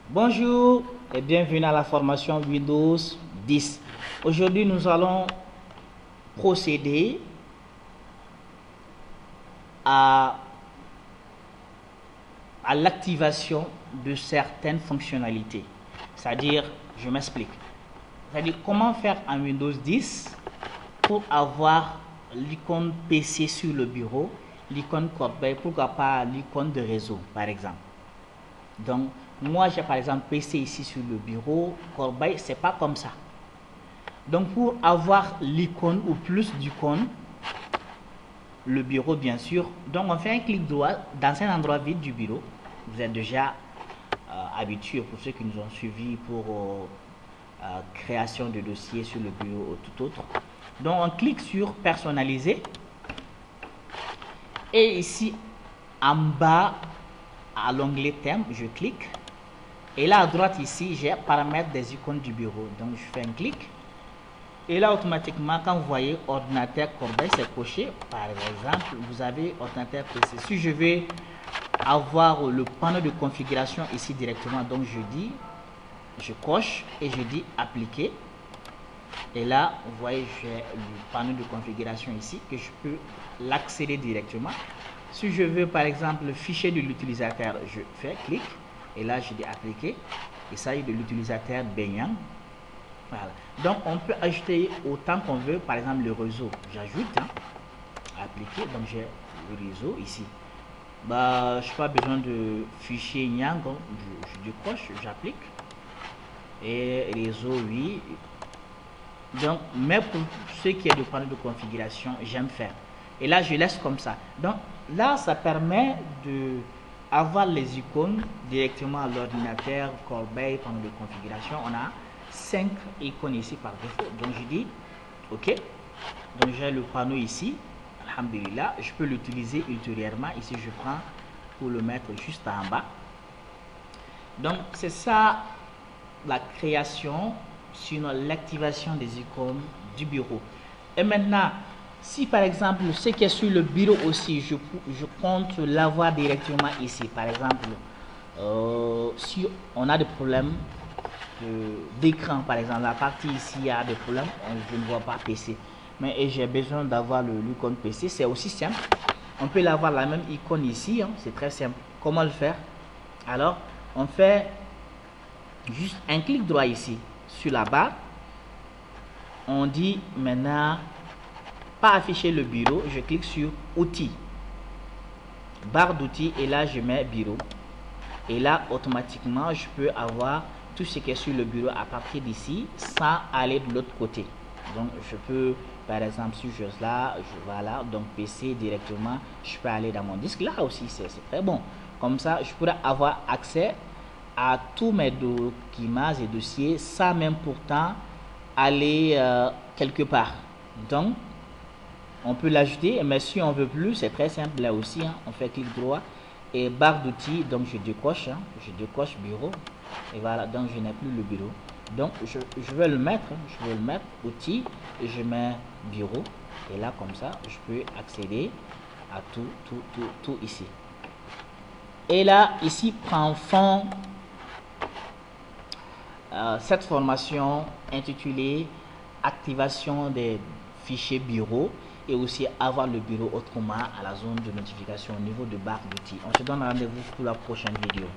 Bonjour et bienvenue à la formation Windows 10. Aujourd'hui, nous allons procéder à l'activation de certaines fonctionnalités. C'est-à-dire, je m'explique. C'est-à-dire, comment faire en Windows 10 pour avoir l'icône PC sur le bureau, l'icône corbeille, pourquoi pas l'icône de réseau, par exemple. Donc, moi, j'ai par exemple PC ici sur le bureau, corbeille, c'est pas comme ça. Donc, pour avoir l'icône ou plus d'icônes, le bureau bien sûr, donc on fait un clic droit dans un endroit vide du bureau. Vous êtes déjà habitué pour ceux qui nous ont suivis pour création de dossiers sur le bureau ou tout autre. Donc, on clique sur personnaliser et ici en bas à l'onglet thème, je clique. Et là à droite ici, j'ai paramètres des icônes du bureau. Donc je fais un clic. Et là automatiquement, quand vous voyez ordinateur corbeille, c'est coché. Par exemple, vous avez ordinateur PC. Si je vais avoir le panneau de configuration ici directement, donc je coche et je dis appliquer. Et là, vous voyez, j'ai le panneau de configuration ici que je peux l'accéder directement. Si je veux par exemple le fichier de l'utilisateur, je fais clic et là je dis appliquer. Il s'agit de l'utilisateur Benyang. Voilà. Donc on peut ajouter autant qu'on veut, par exemple le réseau. J'ajoute, appliquer. Donc j'ai le réseau ici. Bah, je n'ai pas besoin de fichier Yang. Je décroche, j'applique. Et réseau, oui. Donc, mais pour ce qui est de panneau de configuration, j'aime faire. Et là, je laisse comme ça. Donc, là, ça permet de avoir les icônes directement à l'ordinateur, corbeille, panneau de configuration. On a 5 icônes ici par défaut. Donc, je dis OK. Donc, j'ai le panneau ici. Alhamdulillah. Je peux l'utiliser ultérieurement. Ici, je prends pour le mettre juste en bas. Donc, c'est ça la création, sinon l'activation des icônes du bureau. Et maintenant, si par exemple ce qui est sur le bureau aussi, je compte l'avoir directement ici. Par exemple, si on a des problèmes d'écran, par exemple, la partie ici il y a des problèmes, je ne vois pas PC. Mais j'ai besoin d'avoir l'icône PC, c'est aussi simple. On peut l'avoir la même icône ici, c'est très simple. Comment le faire? Alors, on fait juste un clic droit ici sur la barre. On dit maintenant pas afficher le bureau. Je clique sur outils, barre d'outils et là je mets bureau. Et là automatiquement je peux avoir tout ce qui est sur le bureau à partir d'ici sans aller de l'autre côté. Donc je peux par exemple si je là, voilà, donc PC directement, je peux aller dans mon disque. Là aussi c'est très bon. Comme ça je pourrais avoir accès à tous mes documents et dossiers sans même pourtant aller quelque part. Donc on peut l'ajouter, mais si on veut plus, c'est très simple là aussi, on fait clic droit et barre d'outils, donc je décoche, bureau et voilà, donc je n'ai plus le bureau. Donc je vais le mettre, outils et je mets bureau et là comme ça je peux accéder à tout ici. Et là ici prend fin cette formation intitulée activation des fichiers bureau et aussi avoir le bureau autrement à la zone de notification au niveau de barre d'outils. On se donne rendez-vous pour la prochaine vidéo.